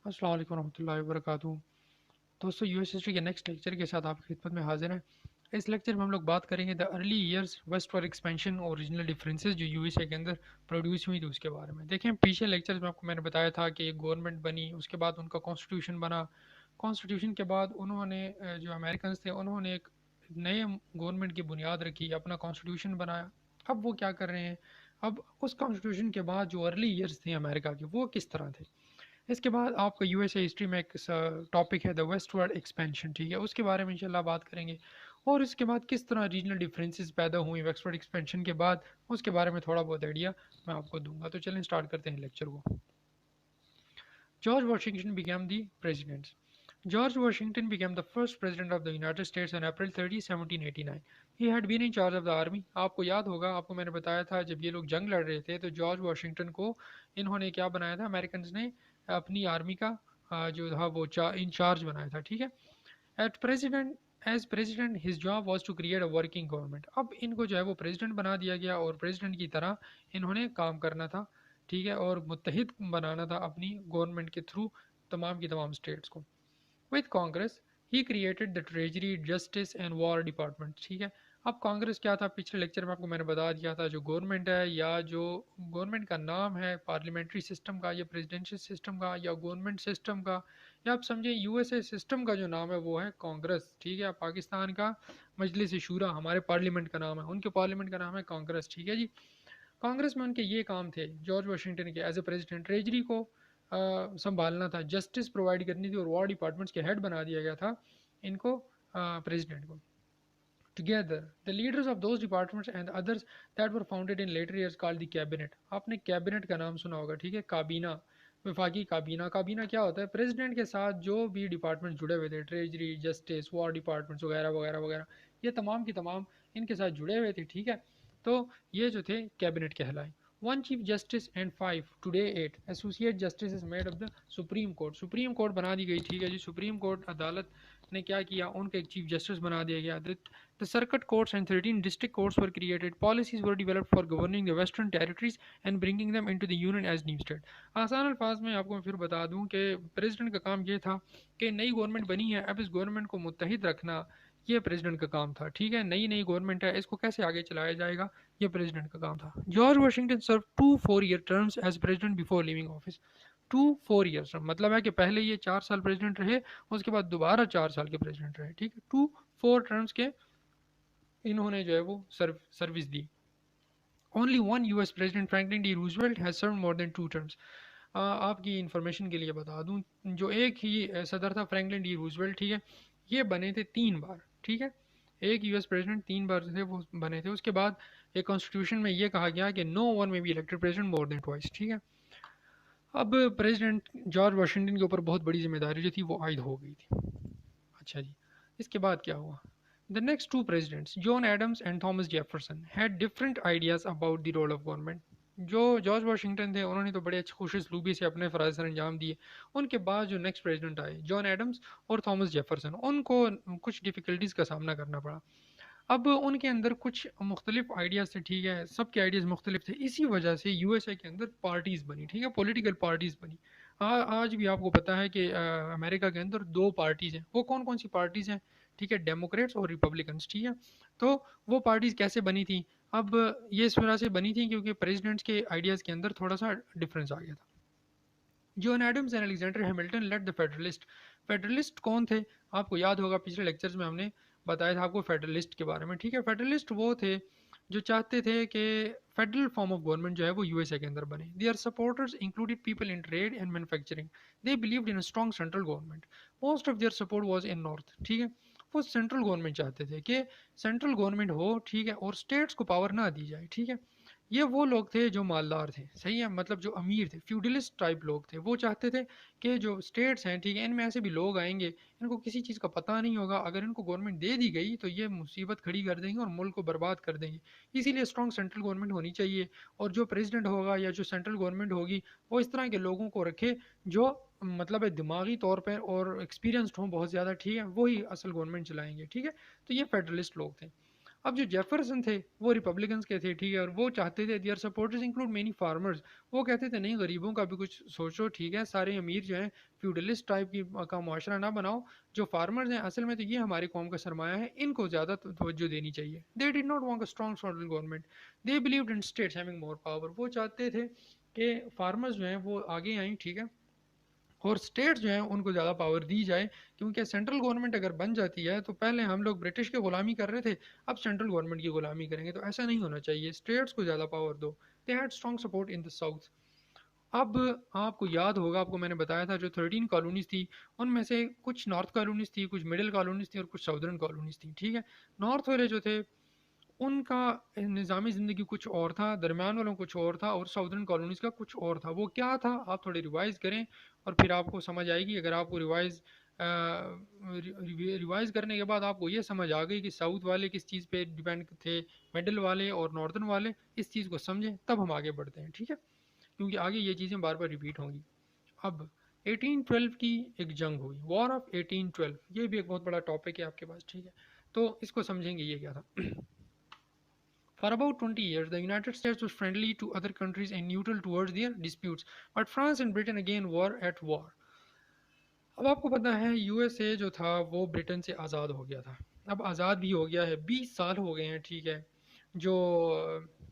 अस्सलाम वालेकुम रहमतुल्लाहि व बरकातुहू। दोस्तों, यूएस हिस्ट्री के नेक्स्ट लेक्चर के साथ आपकी खिदमत में हाजिर हैं। इस लेक्चर में हम लोग बात करेंगे the early years westward expansion और रीजनल डिफरेंसेस जो यूएसए के अंदर प्रोड्यूस हुई थी उसके बारे में। देखें, पीछे लेक्चर्स में आपको मैंने बताया था कि एक गवर्नमेंट बनी, उसके बाद उनका कॉन्स्टिट्यूशन बना। कॉन्स्टिट्यूशन के बाद उन्होंने जो अमेरिकन थे उन्होंने एक नए गवर्नमेंट की बुनियाद रखी, अपना कॉन्स्टिट्यूशन बनाया। अब वो क्या कर रहे हैं, अब उस कॉन्स्टिट्यूशन के बाद जो अर्ली ईयर्स थे अमेरिका के वो किस तरह थे। इसके बाद आपका यूएसए हिस्ट्री में एक टॉपिक है द वेस्टवर्ड एक्सपेंशन, ठीक है, उसके बारे में इंशाल्लाह बात करेंगे। और इसके बाद किस तरह रीजनल डिफरेंसेस पैदा हुई वेस्टवर्ड एक्सपेंशन के बाद, उसके बारे में थोड़ा बहुत आइडिया मैं आपको दूंगा। तो चलें स्टार्ट करते हैं लेक्चर को। George Washington became the president. George Washington became the first president of the United States on April 30, 1789. He had been in charge of the army. आपको याद होगा, आपको मैंने बताया था जब ये लोग जंग लड़ रहे थे तो जॉर्ज वाशिंगटन को इन्होंने क्या बनाया था, अमेरिकन ने अपनी आर्मी का जो था वो इंचार्ज बनाया था, ठीक है। At president as president his job was to create a working government. अब इनको जो है वो प्रेसिडेंट बना दिया गया और प्रेसिडेंट की तरह इन्होंने काम करना था, ठीक है, और मुत्तहिद बनाना था अपनी गवर्नमेंट के थ्रू तमाम की तमाम स्टेट्स को। With Congress he created the treasury justice and war department, ठीक है। अब कांग्रेस क्या था, पिछले लेक्चर में आपको मैंने बता दिया था, जो गवर्नमेंट है या जो गवर्नमेंट का नाम है पार्लियामेंट्री सिस्टम का या प्रेसिडेंशियल सिस्टम का या गवर्नमेंट सिस्टम का, या आप समझे यूएसए सिस्टम का जो नाम है वो है कांग्रेस, ठीक है। पाकिस्तान का मजलिस शूरा हमारे पार्लियामेंट का नाम है, उनके पार्लियामेंट का नाम है कांग्रेस, ठीक है जी। कांग्रेस में उनके ये काम थे जॉर्ज वाशिंगटन के, एज ए प्रेसिडेंट ट्रेजरी को संभालना था, जस्टिस प्रोवाइड करनी थी और वॉर डिपार्टमेंट्स के हेड बना दिया गया था इनको, प्रेसिडेंट को। Together the leaders of those departments and others that were founded in later years called the cabinet. आपने कैबिनेट का नाम सुना होगा, ठीक है, काबीना, वफाकी काबीना। काबीना क्या होता है, प्रेसिडेंट के साथ जो भी डिपार्टमेंट जुड़े हुए थे, ट्रेजरी, जस्टिस, वॉर डिपार्टमेंट्स वगैरह वगैरह वगैरह, ये तमाम की तमाम इनके साथ जुड़े हुए थे, ठीक है। तो ये जो थे कैबिनेट कहलाए। One chief justice and five today at associate justice is made of the supreme court. Supreme court बना दी गई, ठीक है जी। सुप्रीम कोर्ट अदालत ने क्या किया, उनका एक चीफ जस्टिस बना दिया गया। The circuit courts and 13 district courts were created. Policies were developed for governing the western territories and bringing them into the union as new state. आसान अल्फाज में आपको मैं फिर बता दूं कि प्रेसिडेंट का काम ये था कि नई गवर्नमेंट बनी है, अब इस गवर्नमेंट को मुत्तहिद रखना ये प्रेसिडेंट का काम था, ठीक है। नई नई गवर्नमेंट है, इसको कैसे आगे चलाया जाएगा, ये प्रेसिडेंट का काम था। George Washington serve 2 4 year terms as president before living office. 2 4 years मतलब है कि पहले ये 4 साल प्रेसिडेंट रहे, उसके बाद दोबारा 4 साल के प्रेसिडेंट रहे, ठीक है। 2 4 टर्म्स के इन्होंने जो है वो सर्विस दी। Only one US president Franklin D Roosevelt has serve more than 2 terms. आपकी इंफॉर्मेशन के लिए बता दूं, जो एक ही सदर था फ्रैंकलिन डी रूजवेल्ट, ठीक है, ये बने थे 3 बार, ठीक है। एक यूएस प्रेसिडेंट 3 बार थे वो बने थे। उसके बाद एक कॉन्स्टिट्यूशन में ये कहा गया कि नो वन में be elected president more than twice, ठीक है। अब प्रेसिडेंट जॉर्ज वाशिंगटन के ऊपर बहुत बड़ी जिम्मेदारी जो थी वो आयद हो गई थी। अच्छा जी, इसके बाद क्या हुआ। The next two presidents, John Adams and Thomas Jefferson, had different ideas about the role of government. जो जॉर्ज वाशिंगटन थे उन्होंने तो बड़े अच्छे खुश उसलूबी से अपने फ़राइज़ सर अंजाम दिए। उनके बाद जो नेक्स्ट प्रेसिडेंट आए, जॉन एडम्स और थॉमस जेफरसन, उनको कुछ डिफ़िकल्टीज़ का सामना करना पड़ा। अब उनके अंदर कुछ मुख्तलिफ आइडियाज़ थे, ठीक है, सबके आइडियाज़ मुख्तलिफ थे। इसी वजह से यूएसए के अंदर पार्टीज़ बनी, ठीक है, पॉलिटिकल पार्टीज़ बनी। आज भी आपको पता है कि अमेरिका के अंदर 2 पार्टीज़ हैं। वो कौन कौन सी पार्टीज़ हैं, ठीक है, डेमोक्रेट्स और रिपब्लिकन्स, ठीक है। तो वो पार्टीज़ कैसे बनी थी, अब ये इस वजह से बनी थी क्योंकि प्रेसिडेंट्स के आइडियाज़ के अंदर थोड़ा सा डिफरेंस आ गया था। John Adams and Alexander Hamilton led the Federalist. Federalist कौन थे, आपको याद होगा पिछले लेक्चर्स में हमने बताया था आपको फेडरलिस्ट के बारे में, ठीक है। फेडरलिस्ट वो थे जो चाहते थे कि फेडरल फॉर्म ऑफ गवर्नमेंट जो है वो यूएसए के अंदर बने। Their supporters included people in trade and manufacturing. They believed in a strong central government. Most of their support was in North, ठीक है। वो सेंट्रल गवर्नमेंट चाहते थे कि सेंट्रल गवर्नमेंट हो, ठीक है, और स्टेट्स को पावर ना दी जाए, ठीक है। ये वो लोग थे जो मालदार थे, सही है, मतलब जो अमीर थे, फ्यूडलिस्ट टाइप लोग थे। वो चाहते थे कि जो स्टेट्स हैं, ठीक है, इनमें ऐसे भी लोग आएंगे, इनको किसी चीज़ का पता नहीं होगा, अगर इनको गवर्नमेंट दे दी गई तो ये मुसीबत खड़ी कर देंगे और मुल्क को बर्बाद कर देंगे। इसीलिए स्ट्रॉन्ग सेंट्रल गवर्नमेंट होनी चाहिए, और जो प्रेसिडेंट होगा या जो सेंट्रल गवर्नमेंट होगी वो इस तरह के लोगों को रखे जो मतलब है दिमागी तौर पर और एक्सपीरियंसड हों बहुत ज़्यादा, ठीक है, वही असल गवर्नमेंट चलाएंगे, ठीक है। तो ये फेडरलिस्ट लोग थे। अब जो जेफरसन थे वो रिपब्लिकन्स के थे, ठीक है, और वो चाहते थे, their supporters include many farmers, वो कहते थे नहीं गरीबों का भी कुछ सोचो, ठीक है, सारे अमीर जो हैं फ्यूडलिस्ट टाइप की का मुआशरा ना बनाओ, जो फार्मर्स हैं असल में तो ये हमारी कौम का सरमाया है, इनको ज़्यादा तवज्जो देनी चाहिए। They did not want a strong central government, they believed in states having more power, वो चाहते थे कि फार्मर्स जो हैं वो आगे आएँ, ठीक है, और स्टेट्स जो हैं उनको ज़्यादा पावर दी जाए, क्योंकि सेंट्रल गवर्नमेंट अगर बन जाती है तो पहले हम लोग ब्रिटिश की ग़ुलामी कर रहे थे, अब सेंट्रल गवर्नमेंट की ग़ुलामी करेंगे, तो ऐसा नहीं होना चाहिए, स्टेट्स को ज़्यादा पावर दो। They had strong support in the south. अब आपको याद होगा, आपको मैंने बताया था जो 13 कॉलोनीज थी उनमें से कुछ नॉर्थ कॉलोनीज थी, कुछ मिडिल कॉलोनीज थी और कुछ साउदर्न कॉलोनीज थी, ठीक है। नॉर्थ वाले जो थे उनका निज़ामी ज़िंदगी कुछ और था, दरमियान वालों कुछ और था, और साउदर्न कॉलोनीज़ का कुछ और था। वो क्या था आप थोड़ी रिवाइज़ करें और फिर आपको समझ आएगी। अगर आपको रिवाइज़ करने के बाद आपको ये समझ आ गई कि साउथ वाले किस चीज़ पे डिपेंड थे, मिडिल वाले और नॉर्दर्न वाले, इस चीज़ को समझें तब हम आगे बढ़ते हैं, ठीक है, क्योंकि आगे ये चीज़ें बार बार रिपीट होंगी। अब 1812 की एक जंग हुई, वॉर ऑफ 1812, ये भी एक बहुत बड़ा टॉपिक है आपके पास, ठीक है, तो इसको समझेंगे ये क्या था। For about 20 years, the United States was friendly to other countries and neutral towards their disputes, but France and Britain again were at war. अब आपको पता है यूएसए जो था वो ब्रिटेन से आज़ाद हो गया था, अब आज़ाद भी हो गया है, 20 साल हो गए हैं, ठीक है, जो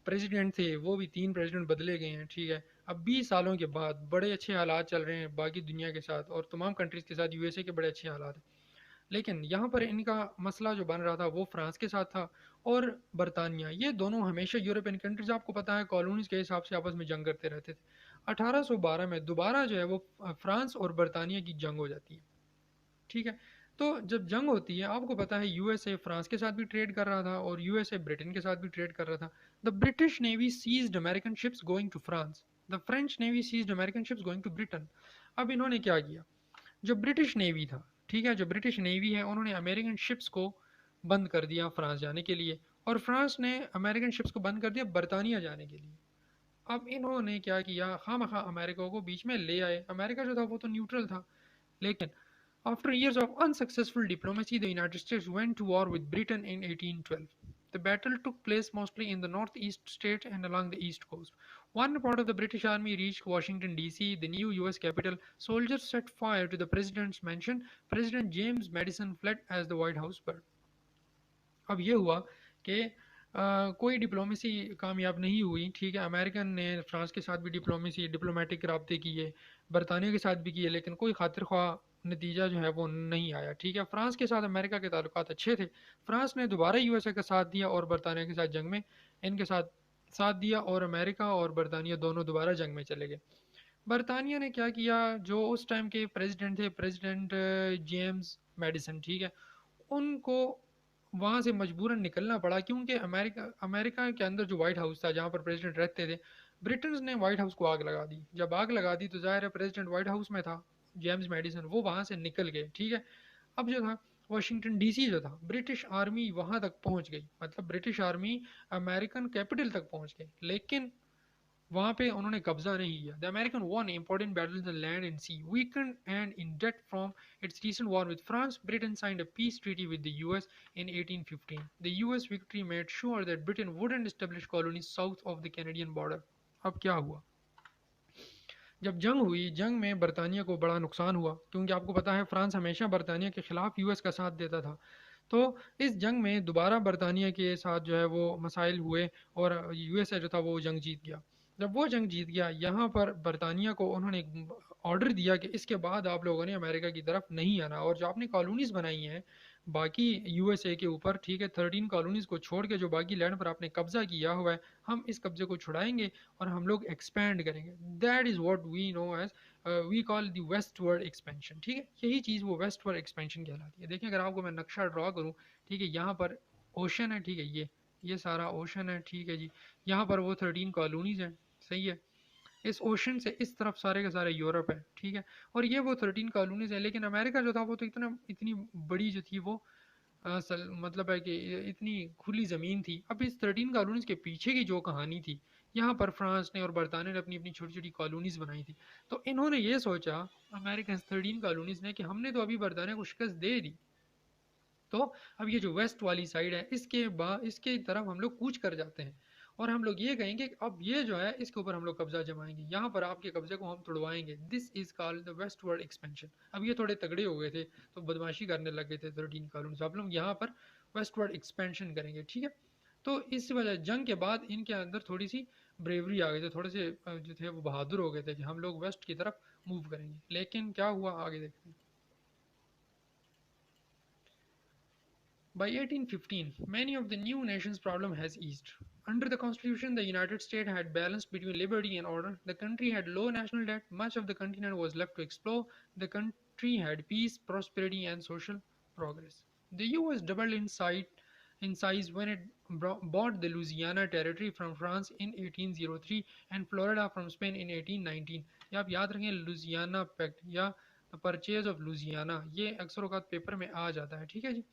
प्रेसिडेंट थे वो भी 3 प्रेसिडेंट बदले गए हैं, ठीक है। अब 20 सालों के बाद बड़े अच्छे हालात चल रहे हैं बाकी दुनिया के साथ और तमाम कंट्रीज़ के साथ, यूएसए के बड़े अच्छे हालात हैं, लेकिन यहाँ पर इनका मसला जो बन रहा था वो फ्रांस के साथ था और बरतानिया, ये दोनों हमेशा यूरोपियन कंट्रीज आपको पता है कॉलोनीज के हिसाब से आपस में जंग करते रहते थे। 1812 में दोबारा जो है वो फ्रांस और बरतानिया की जंग हो जाती है, ठीक है। तो जब जंग होती है आपको पता है यूएसए फ्रांस के साथ भी ट्रेड कर रहा था और यूएसए ब्रिटेन के साथ भी ट्रेड कर रहा था। The British navy seized American ships going to France, the French navy seized American ships going to Britain. अब इन्होंने क्या किया, जो ब्रिटिश नेवी था, ठीक है, जो ब्रिटिश नेवी है उन्होंने अमेरिकन शिप्स को बंद कर दिया फ्रांस जाने के लिए, और फ्रांस ने अमेरिकन शिप्स को बंद कर दिया बरतानिया जाने के लिए। अब इन्होंने क्या किया, खामखा अमेरिका को बीच में ले आए, अमेरिका जो था वो तो न्यूट्रल था, लेकिन after years of unsuccessful diplomacy, the United States went to war with Britain in 1812. The battle took place mostly in the northeast states and along the east coast. One part of the British army reached Washington, D.C., the new US capital. Soldiers set fire to the president's mansion. President James Madison fled as the White House burned. अब ये हुआ कि कोई diplomacy कामयाब नहीं हुई, ठीक है, अमेरिकन ने फ्रांस के साथ भी डिप्लोमेटिक रबते किए, बरतानिया के साथ भी किए, लेकिन कोई खातिर ख्वाह नतीजा जो है वो नहीं आया, ठीक है। फ्रांस के साथ अमेरिका के ताल्लुकात अच्छे थे, फ्रांस ने दोबारा यूएसए का साथ दिया और बरतानिया के साथ जंग में इनके साथ साथ दिया, और अमेरिका और बरतानिया दोनों दोबारा जंग में चले गए। बरतानिया ने क्या किया, जो उस टाइम के प्रेसिडेंट थे, प्रेसिडेंट जेम्स मेडिसन, ठीक है, उनको वहाँ से मजबूरन निकलना पड़ा, क्योंकि अमेरिका अमेरिका के अंदर जो व्हाइट हाउस था जहाँ पर प्रेसिडेंट रहते थे, ब्रिटेन ने व्हाइट हाउस को आग लगा दी। जब आग लगा दी तो जाहिर है प्रेसिडेंट व्हाइट हाउस में था, जेम्स मेडिसन, वो वहाँ से निकल गए, ठीक है। अब जो था वाशिंगटन डीसी जो था, ब्रिटिश आर्मी वहाँ तक पहुँच गई, मतलब ब्रिटिश आर्मी अमेरिकन कैपिटल तक पहुँच गई, लेकिन वहाँ पे उन्होंने कब्जा नहीं किया। The American won important battles in land and sea, weakened and in debt from its recent war with France. Britain signed a peace treaty with the US in 1815. The US victory made sure that Britain wouldn't establish colonies south of the Canadian border. अब क्या हुआ, जब जंग हुई, जंग में बरतानिया को बड़ा नुकसान हुआ, क्योंकि आपको पता है फ्रांस हमेशा बरतानिया के खिलाफ यूएस का साथ देता था। तो इस जंग में दोबारा बरतानिया के साथ जो है वो मसाइल हुए और यूएसए जो था वो जंग जीत गया। जब वो जंग जीत गया, यहाँ पर बरतानिया को उन्होंने ऑर्डर दिया कि इसके बाद आप लोगों ने अमेरिका की तरफ नहीं आना, और जो आपने कॉलोनीज़ बनाई हैं बाकी यूएसए के ऊपर, ठीक है, 13 कॉलोनीज़ को छोड़ के जो बाकी लैंड पर आपने कब्जा किया हुआ है, हम इस कब्जे को छुड़ाएंगे और हम लोग एक्सपैंड करेंगे। That is what we know as we call the westward expansion, ठीक है, यही चीज़ वो वेस्टवर्ड एक्सपेंशन कहलाती है। देखिए अगर आपको मैं नक्शा ड्रॉ करूँ, ठीक है, यहाँ पर ओशन है, ठीक है, ये सारा ओशन है, ठीक है जी, यहाँ पर वो 13 कॉलोनीज़ हैं, सही है, इस ओशन से इस तरफ सारे के सारे यूरोप है, ठीक है, और ये वो 13 कॉलोनीज है। लेकिन अमेरिका जो था वो तो इतनी बड़ी जो थी वो मतलब है कि इतनी खुली ज़मीन थी। अब इस 13 कॉलोनीज के पीछे की जो कहानी थी, यहाँ पर फ्रांस ने और बरतानिया ने अपनी अपनी छोटी छोटी कॉलोनीज बनाई थी। तो इन्होंने ये सोचा, अमेरिकन 13 कॉलोनीज ने, कि हमने तो अभी बरतानिया को शिकस्त दे दी, तो अब ये जो वेस्ट वाली साइड है इसके तरफ हम लोग कूच कर जाते हैं और हम लोग ये कहेंगे कि अब ये जो है इसके ऊपर हम लोग कब्जा जमाएंगे, यहाँ पर आपके कब्जे को हम तुड़वाएंगे। This is called the westward expansion. अब ये थोड़े तगड़े हो गए थे तो बदमाशी करने लग गए थे 13 कॉलोनीज, अब लोग यहाँ पर वेस्टवर्ड एक्सपेंशन करेंगे, ठीक है। तो इस वजह जंग के बाद इनके अंदर थोड़ी सी ब्रेवरी आ गई थी, थोड़े से जो थे वो बहादुर हो गए थे कि हम लोग वेस्ट की तरफ मूव करेंगे। लेकिन क्या हुआ आगे देखते हैं। By 1815, many of the new nation's problem has eased. Under the Constitution, the United States had balanced between liberty and order. The country had low national debt. Much of the continent was left to explore. The country had peace, prosperity, and social progress. The US doubled in size when it bought the Louisiana Territory from France in 1803 and Florida from Spain in 1819. ये आप याद रखें, Louisiana pact या purchase of Louisiana, ये अक्सर औकात paper में आ जाता है, ठीक है जी।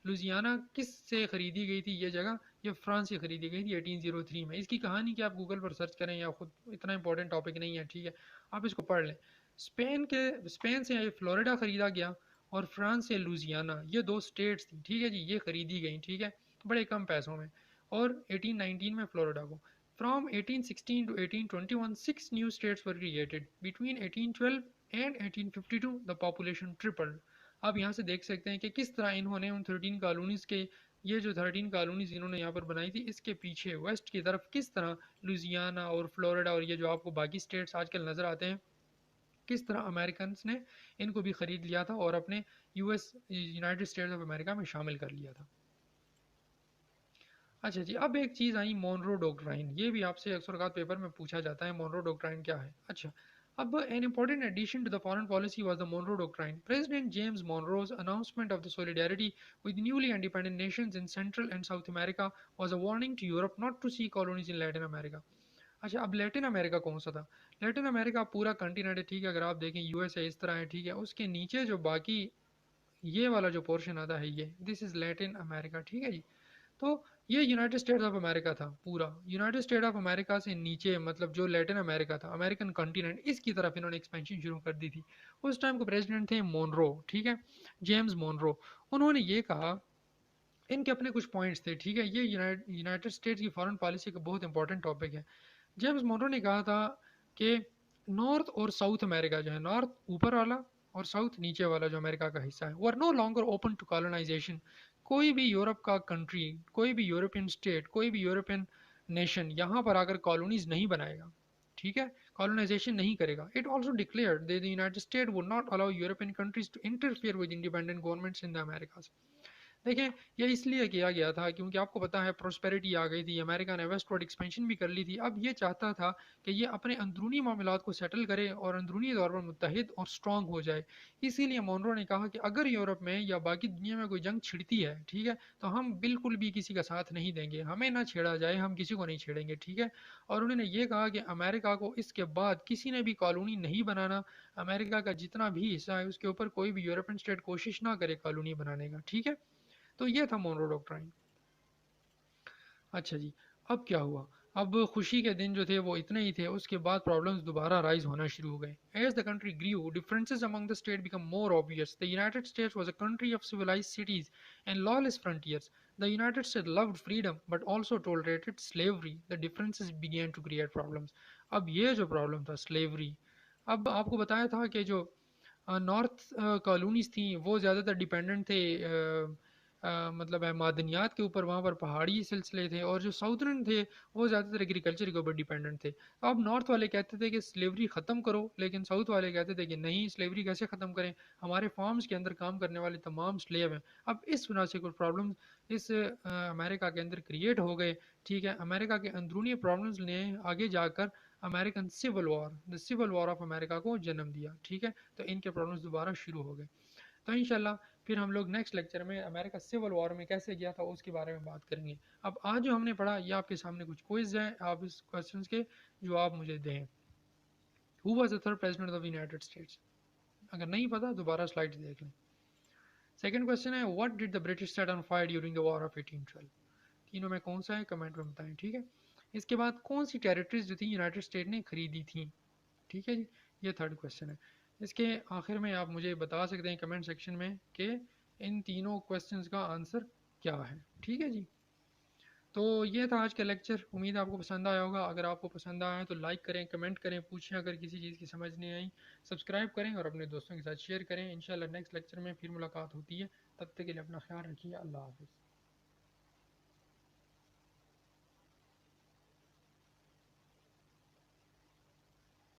लुजियाना किस से खरीदी गई थी ये जगह? ये फ्रांस से खरीदी गई थी 1803 में। इसकी कहानी क्या आप गूगल पर सर्च करें या खुद, इतना इंपॉर्टेंट टॉपिक नहीं है, ठीक है, आप इसको पढ़ लें। स्पेन से ये फ्लोरिडा खरीदा गया और फ्रांस से लुजियाना, ये दो स्टेट्स थी, ठीक है जी, ये खरीदी गई, ठीक है, बड़े कम पैसों में। और 1819 में फ्लोरिडा को। From 1816 to 1821, 6 new states were created. Between 1812 and 1852, the population tripled. आप यहाँ से देख सकते हैं कि किस तरह इन्होंने उन 13 कॉलोनीज़ के, ये जो 13 कॉलोनीज़ इन्होंने यहाँ पर बनाई थी इसके पीछे वेस्ट की तरफ किस तरह लुजियाना और फ्लोरिडा और ये जो आपको बाकी स्टेट्स आजकल नज़र आते हैं, किस तरह अमेरिकन ने इनको भी ख़रीद लिया था और अपने यूनाइटेड स्टेट्स ऑफ अमेरिका में शामिल कर लिया था। अच्छा जी, अब एक चीज़ आई मोनरो डॉक्ट्राइन, ये भी आपसे अक्सर पेपर में पूछा जाता है, मोनरो डॉक्ट्राइन क्या है। अच्छा, अब an important addition to the foreign policy was the Monroe Doctrine. President James Monroe's announcement of the solidarity with newly independent nations in Central and South America was a warning to Europe not to see colonies in Latin America. अच्छा, अब Latin America कौन सा था? Latin America पूरा continent है, ठीक है, अगर आप देखें यूएस है इस तरह है, ठीक है, उसके नीचे जो बाकी ये वाला जो पोर्शन आता है ये दिस इज लैटिन अमेरिका, ठीक है जी। तो ये यूनाइटेड स्टेट्स ऑफ अमेरिका था, पूरा यूनाइटेड स्टेट ऑफ अमेरिका से नीचे मतलब जो लैटिन अमेरिका था, अमेरिकन कॉन्टिनेंट, इसकी तरफ इन्होंने एक्सपेंशन शुरू कर दी थी। उस टाइम के प्रेसिडेंट थे मोनरो, ठीक है, जेम्स मोनरो। उन्होंने ये कहा, इनके अपने कुछ पॉइंट्स थे, ठीक है, ये यूनाइटेड स्टेट्स की फॉरेन पॉलिसी का बहुत इंपॉर्टेंट टॉपिक है। जेम्स मोनरो ने कहा था कि नॉर्थ और साउथ अमेरिका जो है, नॉर्थ ऊपर वाला और साउथ नीचे वाला जो अमेरिका का हिस्सा है, वो are no longer open to colonisation. कोई भी यूरोप का कंट्री, कोई भी यूरोपियन स्टेट, कोई भी यूरोपियन नेशन यहाँ पर आकर कॉलोनीज नहीं बनाएगा, ठीक है, कॉलोनाइजेशन नहीं करेगा। It also declared that the United State would not allow European countries to interfere with independent governments in the Americas. देखें, ये इसलिए किया गया था क्योंकि आपको पता है प्रॉस्पेरिटी आ गई थी, अमेरिका ने वेस्टवर्ड एक्सपेंशन भी कर ली थी। अब ये चाहता था कि ये अपने अंदरूनी मामलात को सेटल करे और अंदरूनी तौर पर मुत्तहिद और स्ट्रॉन्ग हो जाए। इसीलिए मोनरो ने कहा कि अगर यूरोप में या बाकी दुनिया में कोई जंग छिड़ती है, ठीक है, तो हम बिल्कुल भी किसी का साथ नहीं देंगे, हमें ना छेड़ा जाए, हम किसी को नहीं छेड़ेंगे, ठीक है। और उन्होंने ये कहा कि अमेरिका को इसके बाद किसी ने भी कॉलोनी नहीं बनाना, अमेरिका का जितना भी हिस्सा है उसके ऊपर कोई भी यूरोपियन स्टेट कोशिश ना करे कॉलोनी बनाने का, ठीक है। तो ये था मोनरो डॉक्ट्राइन। अच्छा जी, अब क्या हुआ? अब खुशी के दिन जो थे वो इतने ही थे, उसके बाद प्रॉब्लम्स दोबारा राइज होना शुरू हो गए। As the country grew, differences among the state become more obvious. The United States was a country of civilised cities and lawless frontiers. The United States loved freedom but also tolerated slavery. The differences began to create problems. अब ये जो problem था slavery, अब आपको बताया था कि जो नॉर्थ कॉलोनीज थी वो ज़्यादातर डिपेंडेंट थे मतलब है मादनियात के ऊपर, वहाँ पर पहाड़ी सिलसिले थे, और जो साउदर्न थे वो ज़्यादातर एग्रीकल्चर के ऊपर डिपेंडेंट थे। तो अब नॉर्थ वाले कहते थे कि स्लेवरी ख़त्म करो, लेकिन साउथ वाले कहते थे कि नहीं, स्लेवरी कैसे ख़त्म करें, हमारे फार्म्स के अंदर काम करने वाले तमाम स्लेव हैं। अब इस वजह से कुछ प्रॉब्लम इस अमेरिका के अंदर क्रिएट हो गए, ठीक है। अमेरिका के अंदरूनी प्रॉब्लम्स ने आगे जाकर American Civil War, the Civil War of America को जन्म दिया, ठीक है। तो इनके प्रॉब्लम्स दोबारा शुरू हो गए। तो इंशाल्लाह फिर हम लोग नेक्स्ट लेक्चर में अमेरिका सिविल वॉर में कैसे गया था उसके बारे में बात करेंगे। अब आज जो हमने पढ़ा ये आपके सामने कुछ क्विज हैं, आप इस क्वेश्चन के जवाब मुझे दें। Who was the third president of United states? अगर नहीं पता दोबारा स्लाइड देख लें। सेकंड क्वेश्चन है what did the British set on fire during the war of 1812? तीनों में कौन सा है कमेंट में बताएं, ठीक है। इसके बाद कौन सी टेरिटरीज जो थी यूनाइटेड स्टेट ने खरीदी थी, ठीक है जी, ये थर्ड क्वेश्चन है। इसके आखिर में आप मुझे बता सकते हैं कमेंट सेक्शन में कि इन तीनों क्वेश्चंस का आंसर क्या है। ठीक है जी। तो ये था आज का लेक्चर, उम्मीद आपको पसंद आया होगा। अगर आपको पसंद आया है तो लाइक करें, कमेंट करें, पूछें अगर किसी चीज़ की समझ नहीं आई, सब्सक्राइब करें और अपने दोस्तों के साथ शेयर करें। इंशाल्लाह नेक्स्ट लेक्चर में फिर मुलाकात होती है। तब तक के लिए अपना ख्याल रखिए। अल्लाह हाफ़िज़।